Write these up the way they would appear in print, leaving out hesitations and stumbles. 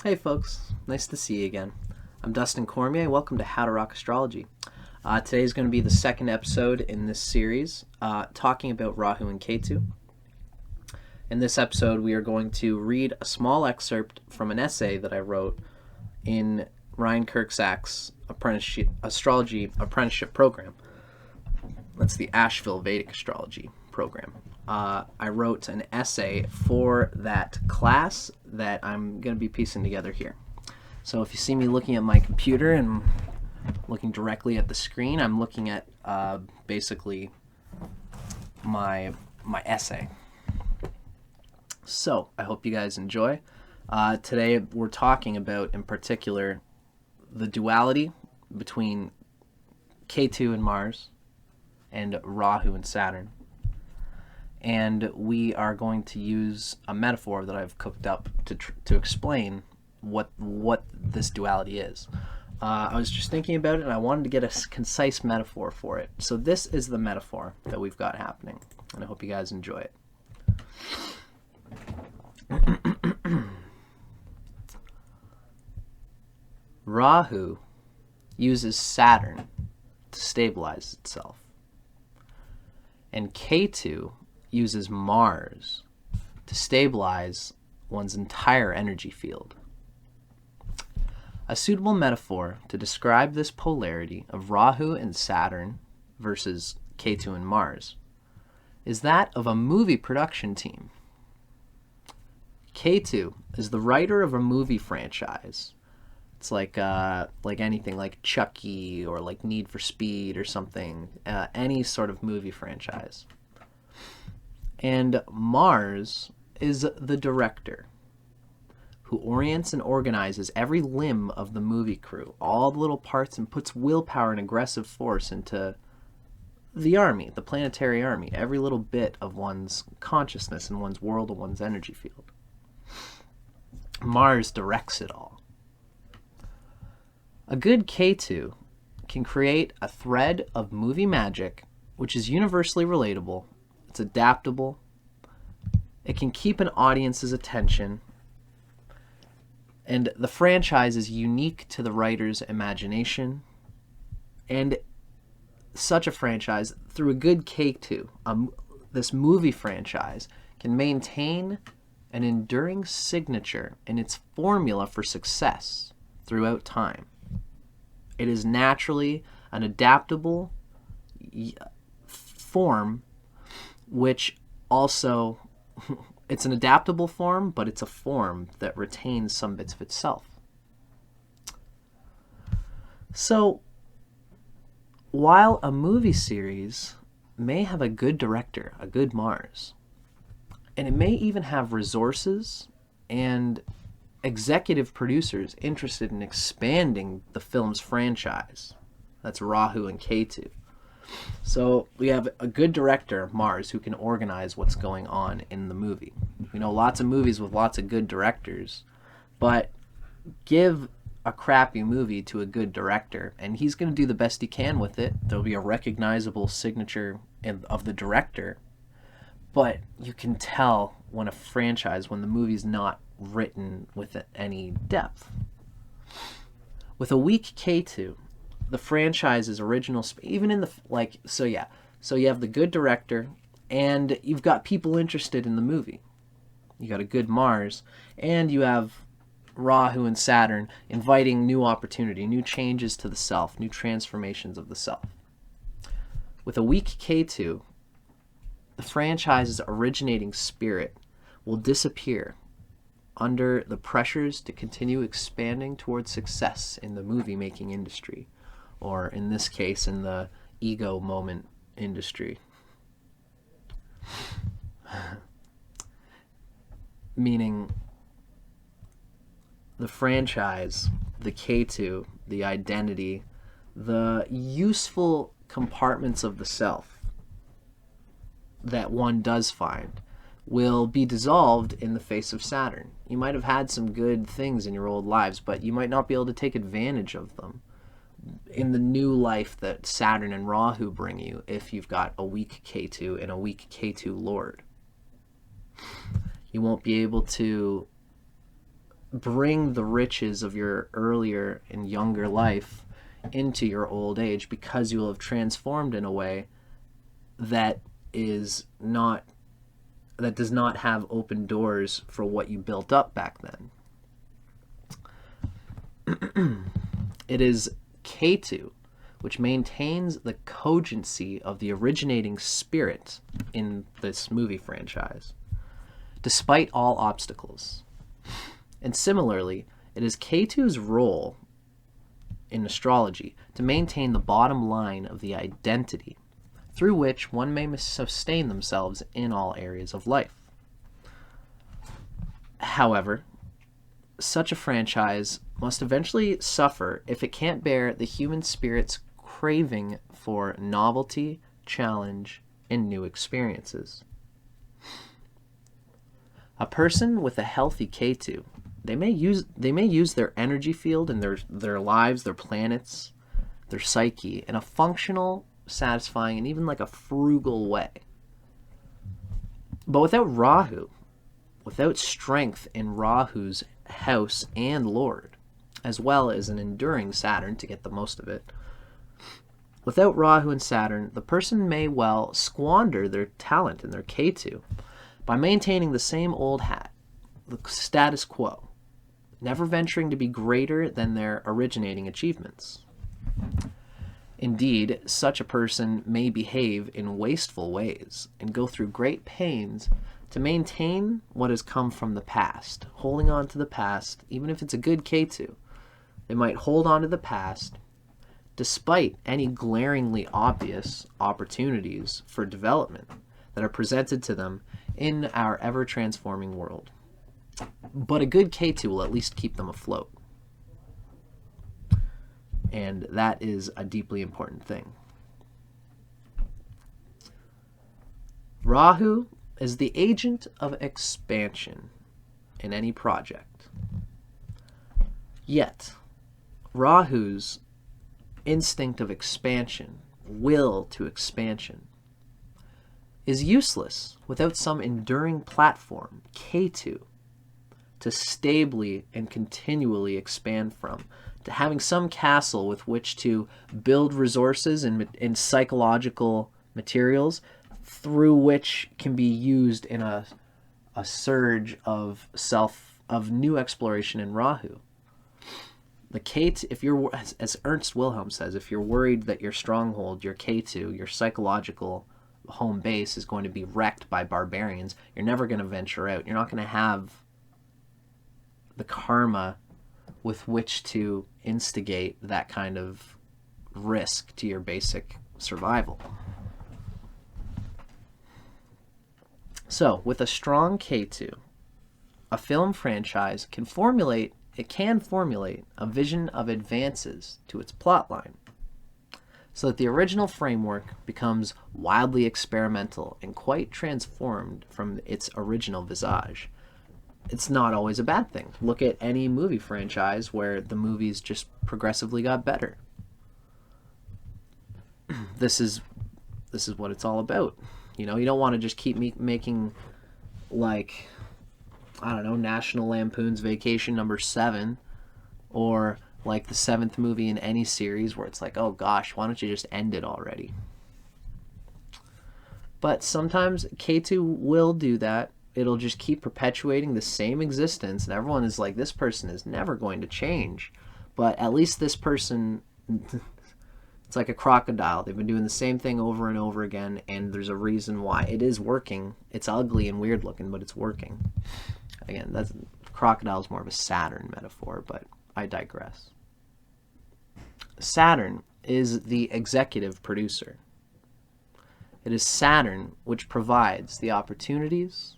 Hey folks, nice to see you again. I'm Dustin Cormier. Welcome to How to Rock Astrology. Today is going to be the second episode in this series, talking about Rahu and Ketu. In this episode, we are going to read a small excerpt from an essay that I wrote in Ryan Kirksack's Astrology Apprenticeship program. That's the Asheville Vedic Astrology program. I wrote an essay for that class that I'm going to be piecing together here. So if you see me looking at my computer and looking directly at the screen, I'm looking at basically my essay. So I hope you guys enjoy. Today we're talking about, in particular, the duality between Ketu and Mars and Rahu and Saturn. And we are going to use a metaphor that I've cooked up to explain what this duality is. I was just thinking about it, and I wanted to get a concise metaphor for it. So this is the metaphor that we've got happening, and I hope you guys enjoy it. Rahu uses Saturn to stabilize itself, and Ketu uses Mars to stabilize one's entire energy field. A suitable metaphor to describe this polarity of Rahu and Saturn versus Ketu and Mars is that of a movie production team. Ketu is the writer of a movie franchise. It's like anything like Chucky or like Need for Speed or something, any sort of movie franchise. And Mars is the director who orients and organizes every limb of the movie crew, all the little parts, and puts willpower and aggressive force into the army, the planetary army, every little bit of one's consciousness and one's world and one's energy field. Mars directs it all. A good Ketu can create a thread of movie magic which is universally relatable. It's adaptable. It can keep an audience's attention. And the franchise is unique to the writer's imagination. And such a franchise, through a good Ketu, this movie franchise can maintain an enduring signature in its formula for success throughout time. It is naturally an adaptable form, which also, it's an adaptable form, but it's a form that retains some bits of itself. So, while a movie series may have a good director, a good Mars, and it may even have resources and executive producers interested in expanding the film's franchise, that's Rahu and Ketu. So we have a good director, Mars, who can organize what's going on in the movie. We know lots of movies with lots of good directors, but give a crappy movie to a good director, and he's going to do the best he can with it. There'll be a recognizable signature of the director, but you can tell when the movie's not written with any depth. With a weak Ketu, the franchise's original, even in the, so you have the good director, and you've got people interested in the movie. You got a good Mars, and you have Rahu and Saturn inviting new opportunity, new changes to the self, new transformations of the self. With a weak Ketu, the franchise's originating spirit will disappear under the pressures to continue expanding towards success in the movie-making industry, or in this case, in the ego moment industry. Meaning, the franchise, the Ketu, the identity, the useful compartments of the self that one does find will be dissolved in the face of Saturn. You might have had some good things in your old lives, but you might not be able to take advantage of them in the new life that Saturn and Rahu bring you if you've got a weak Ketu and a weak Ketu Lord. You won't be able to bring the riches of your earlier and younger life into your old age, because you will have transformed in a way that is not that does not have open doors for what you built up back then. It is Ketu which maintains the cogency of the originating spirit in this movie franchise, despite all obstacles. And similarly, it is Ketu's role in astrology to maintain the bottom line of the identity through which one may sustain themselves in all areas of life. However, such a franchise must eventually suffer if it can't bear the human spirit's craving for novelty, challenge, and new experiences. A person with a healthy Ketu, they may use their energy field and their lives, their planets, their psyche in a functional, satisfying, and even like a frugal way. But without Rahu, without strength in Rahu's house and Lord, as well as an enduring Saturn to get the most of it, without Rahu and Saturn, the person may well squander their talent and their Ketu by maintaining the same old hat, the status quo, never venturing to be greater than their originating achievements. Indeed, such a person may behave in wasteful ways and go through great pains to maintain what has come from the past, holding on to the past, even if it's a good Ketu. They might hold on to the past despite any glaringly obvious opportunities for development that are presented to them in our ever-transforming world. But a good Ketu will at least keep them afloat. And that is a deeply important thing. Rahu is the agent of expansion in any project. Yet, Rahu's instinct of expansion, will to expansion, is useless without some enduring platform, Ketu, to stably and continually expand from, to having some castle with which to build resources and psychological materials through which can be used in a surge of new exploration in Rahu. The Ketu, if you're, as Ernst Wilhelm says, if you're worried that your stronghold, your Ketu, your psychological home base is going to be wrecked by barbarians, you're never going to venture out. You're not going to have the karma with which to instigate that kind of risk to your basic survival. So, with a strong Ketu, a film franchise can formulate a vision of advances to its plotline, so that the original framework becomes wildly experimental and quite transformed from its original visage. It's not always a bad thing. Look at any movie franchise where the movies just progressively got better. This is what it's all about. You know, you don't want to just keep making, like, I don't know, National Lampoon's Vacation number 7, or like the 7th movie in any series where it's like, oh gosh, why don't you just end it already? But sometimes Ketu will do that. It'll just keep perpetuating the same existence, and everyone is like, this person is never going to change. But at least this person, it's like a crocodile. They've been doing the same thing over and over again, and there's a reason why. It is working. It's ugly and weird looking, but it's working. Again, crocodile is more of a Saturn metaphor, but I digress. Saturn is the executive producer. It is Saturn which provides the opportunities.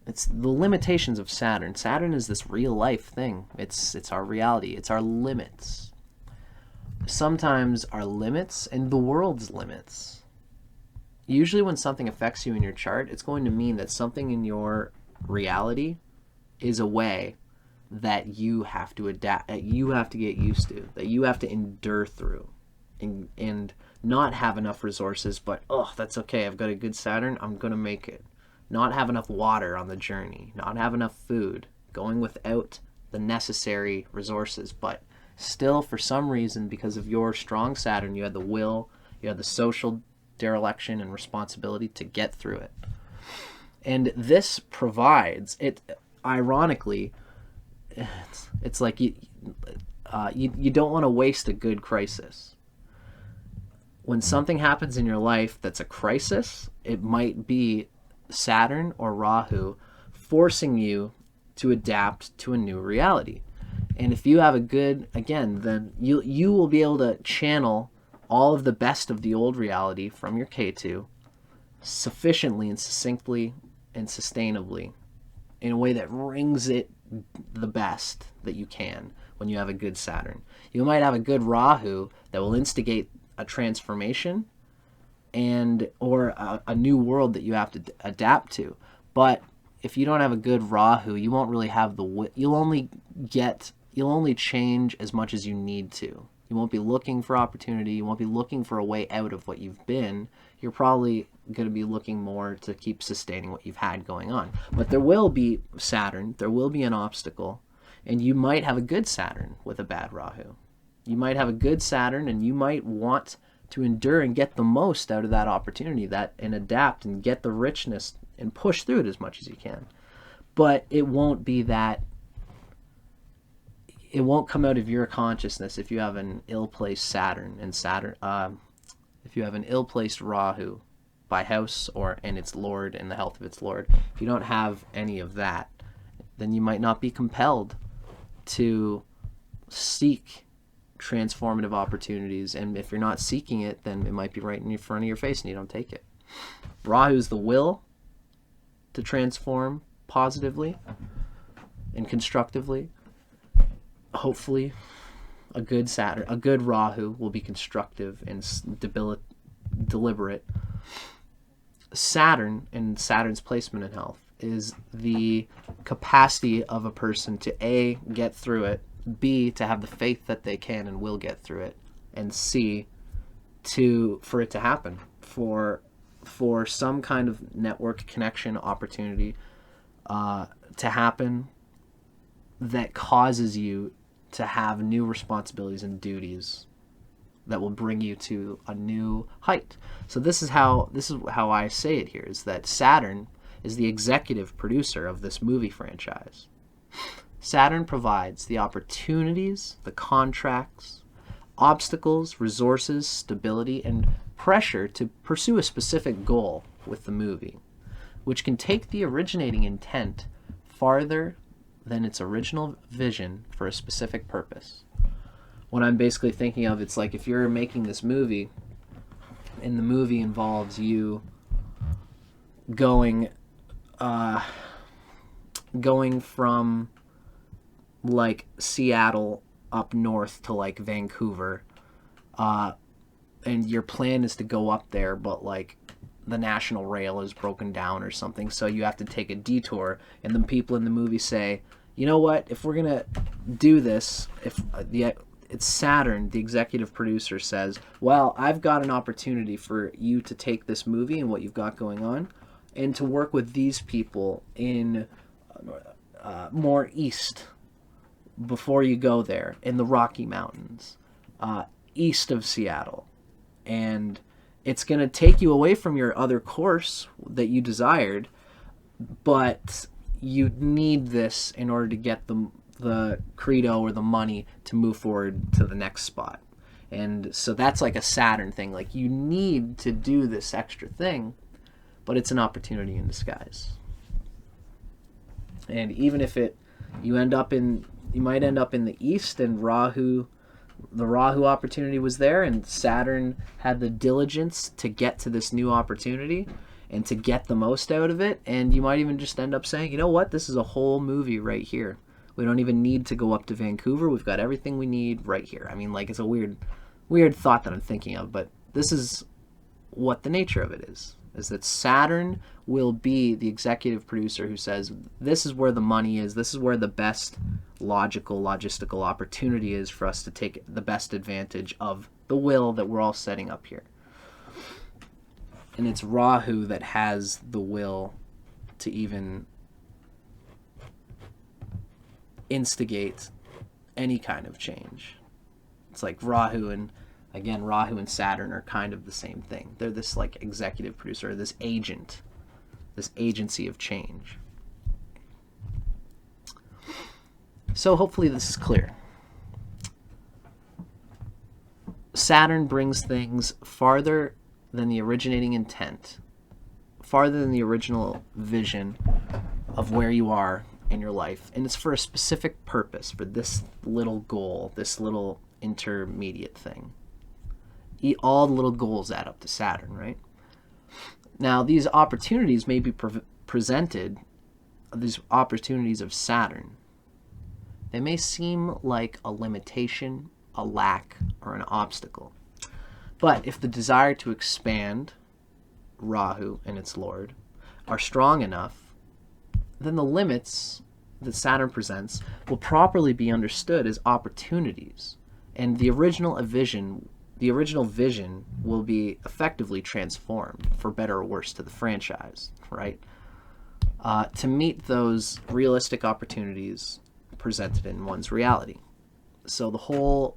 It's the limitations of Saturn. Saturn is this real life thing. It's our reality. It's our limits. Sometimes our limits and the world's limits. Usually when something affects you in your chart, it's going to mean that something in your reality is a way that you have to adapt, that you have to get used to, that you have to endure through, and not have enough resources, but oh, that's okay, I've got a good Saturn, I'm gonna make it. Not have enough water on the journey, not have enough food, going without the necessary resources. But still, for some reason, because of your strong Saturn, you had the will, you had the social dereliction and responsibility to get through it. And this provides it. Ironically, it's like you don't want to waste a good crisis. When something happens in your life that's a crisis, it might be Saturn or Rahu forcing you to adapt to a new reality. And if you have a good, again, then you will be able to channel all of the best of the old reality from your Ketu sufficiently and succinctly and sustainably in a way that rings it the best that you can when you have a good Saturn. You might have a good Rahu that will instigate a transformation or a new world that you have to adapt to. But if you don't have a good Rahu, you won't really have you'll only change as much as you need to. You won't be looking for opportunity. You won't be looking for a way out of what you've been. You're probably going to be looking more to keep sustaining what you've had going on. But there will be Saturn. There will be an obstacle. And you might have a good Saturn with a bad Rahu. You might have a good Saturn, and you might want to endure and get the most out of that opportunity, and adapt and get the richness and push through it as much as you can. But it won't be that. It won't come out of your consciousness if you have an ill-placed Saturn if you have an ill-placed Rahu by house and its lord and the health of its lord. If you don't have any of that, then you might not be compelled to seek transformative opportunities. And if you're not seeking it, then it might be right in front of your face and you don't take it. Rahu's the will to transform positively and constructively. Hopefully, a good Saturn, a good Rahu will be constructive and deliberate. Saturn and Saturn's placement in health is the capacity of a person to A, get through it, B, to have the faith that they can and will get through it, and C, for it to happen, for some kind of network connection opportunity to happen that causes you to have new responsibilities and duties that will bring you to a new height. So this is how I say it here, is that Saturn is the executive producer of this movie franchise. Saturn provides the opportunities, the contracts, obstacles, resources, stability, and pressure to pursue a specific goal with the movie, which can take the originating intent farther than its original vision for a specific purpose. What I'm basically thinking of, it's like if you're making this movie, and the movie involves you going from like Seattle up north to like Vancouver, and your plan is to go up there, but like the national rail is broken down or something, so you have to take a detour, and the people in the movie say, you know what, if we're gonna do this, it's Saturn, the executive producer, says, well, I've got an opportunity for you to take this movie and what you've got going on and to work with these people in more east before you go there, in the Rocky Mountains, east of Seattle. And it's going to take you away from your other course that you desired, but you need this in order to get the credo or the money to move forward to the next spot. And so that's like a Saturn thing. Like, you need to do this extra thing, but it's an opportunity in disguise. And even if you might end up in the east, and the Rahu opportunity was there, and Saturn had the diligence to get to this new opportunity and to get the most out of it. And you might even just end up saying, you know what, this is a whole movie right here. We don't even need to go up to Vancouver. We've got everything we need right here. I mean, like, it's a weird thought that I'm thinking of, but this is what the nature of it is that Saturn will be the executive producer who says, this is where the money is, this is where the best logistical opportunity is for us to take the best advantage of the will that we're all setting up here. And it's Rahu that has the will to even instigate any kind of change. It's like Rahu and Saturn are kind of the same thing. They're this like executive producer, this agent, this agency of change. So hopefully this is clear. Saturn brings things farther than the originating intent, farther than the original vision of where you are in your life. And it's for a specific purpose, for this little goal, this little intermediate thing. All the little goals add up to Saturn, right? Now, these opportunities may be presented, these opportunities of Saturn. They may seem like a limitation, a lack, or an obstacle. But if the desire to expand, Rahu and its lord, are strong enough, then the limits that Saturn presents will properly be understood as opportunities, and the original vision will be effectively transformed, for better or worse, to the franchise, right? To meet those realistic opportunities presented in one's reality. So the whole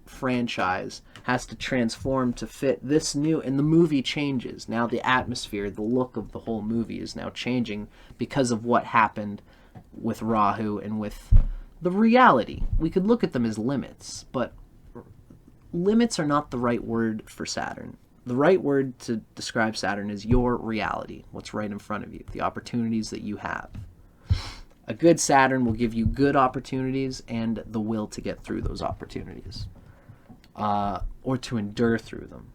franchise has to transform to fit this new, and the movie changes. Now the atmosphere, the look of the whole movie is now changing because of what happened with Rahu and with the reality. We could look at them as limits, but limits are not the right word for Saturn. The right word to describe Saturn is your reality, what's right in front of you, the opportunities that you have. A good Saturn will give you good opportunities and the will to get through those opportunities, or to endure through them.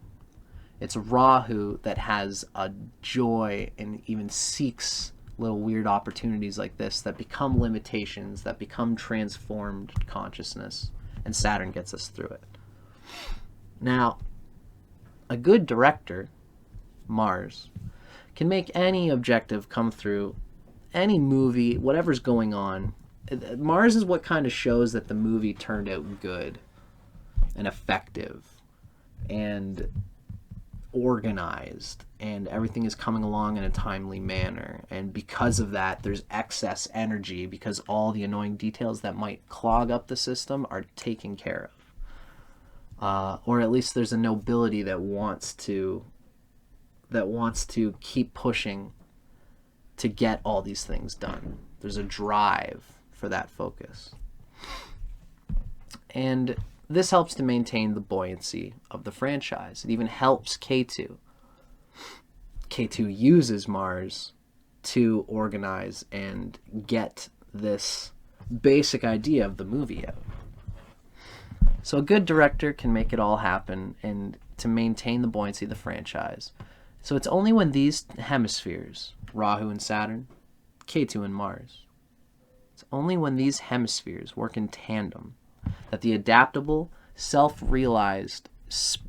It's Rahu that has a joy and even seeks little weird opportunities like this that become limitations, that become transformed consciousness, and Saturn gets us through it. Now, a good director, Mars, can make any objective come through, any movie, whatever's going on. Mars is what kind of shows that the movie turned out good and effective and organized, and everything is coming along in a timely manner. And because of that, there's excess energy, because all the annoying details that might clog up the system are taken care of. Or at least there's a nobility that wants to keep pushing to get all these things done. There's a drive for that focus. And this helps to maintain the buoyancy of the franchise. It even helps Ketu. Ketu uses Mars to organize and get this basic idea of the movie out. So a good director can make it all happen and to maintain the buoyancy of the franchise. So it's only when these hemispheres, Rahu and Saturn, Ketu and Mars, it's only when these hemispheres work in tandem that the adaptable, self-realized,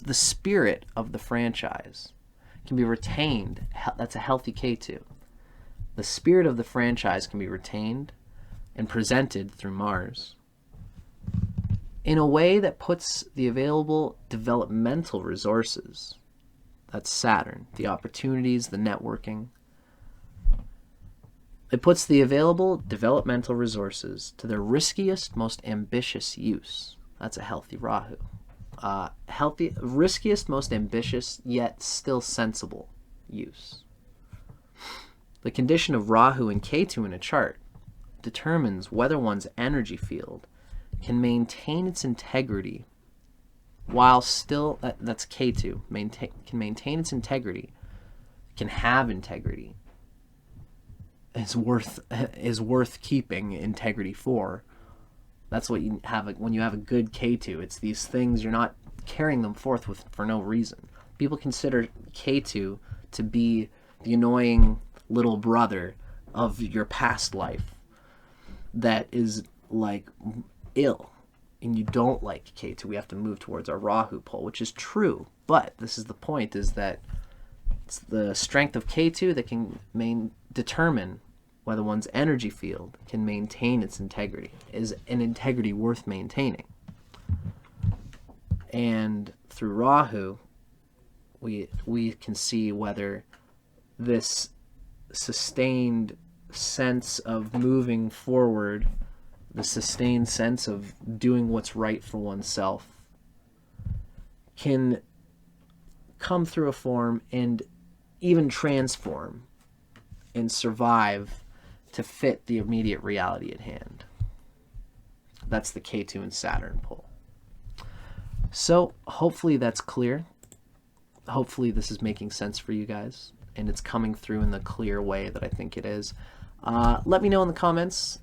the spirit of the franchise can be retained. That's a healthy Ketu. The spirit of the franchise can be retained and presented through Mars in a way that puts the available developmental resources, that's Saturn, the opportunities, the networking, it puts the available developmental resources to their riskiest, most ambitious use. That's a healthy Rahu. Riskiest, most ambitious, yet still sensible use. The condition of Rahu and Ketu in a chart determines whether one's energy field can maintain its integrity while still, that's Ketu, can maintain its integrity, can have integrity, is worth keeping integrity for. That's what you have when you have a good Ketu. It's these things, you're not carrying them forth for no reason. People consider Ketu to be the annoying little brother of your past life that is like ill, and you don't like Ketu. We have to move towards our Rahu pole, which is true, but this is the point, is that it's the strength of Ketu that can determine whether one's energy field can maintain its integrity. Is an integrity worth maintaining? And through Rahu, we can see whether this sustained sense of moving forward, the sustained sense of doing what's right for oneself, can come through a form and even transform and survive to fit the immediate reality at hand. That's the Ketu and Saturn pull. So hopefully that's clear. Hopefully this is making sense for you guys, and it's coming through in the clear way that I think it is. Let me know in the comments.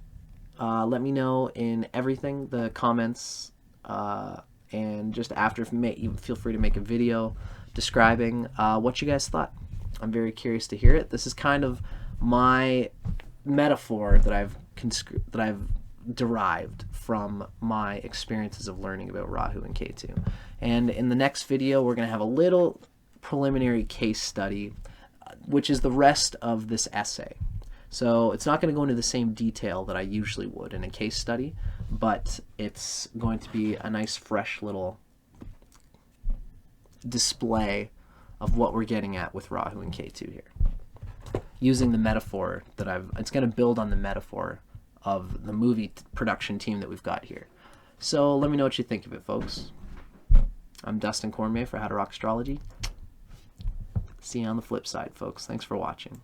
Let me know in everything, the comments, and just after, feel free to make a video describing what you guys thought. I'm very curious to hear it. This is kind of my metaphor that I've derived from my experiences of learning about Rahu and Ketu. And in the next video, we're going to have a little preliminary case study, which is the rest of this essay. So it's not going to go into the same detail that I usually would in a case study, but it's going to be a nice, fresh little display of what we're getting at with Rahu and Ketu here. Using the metaphor that it's going to build on the metaphor of the movie production team that we've got here. So let me know what you think of it, folks. I'm Dustin Cormier for How to Rock Astrology. See you on the flip side, folks. Thanks for watching.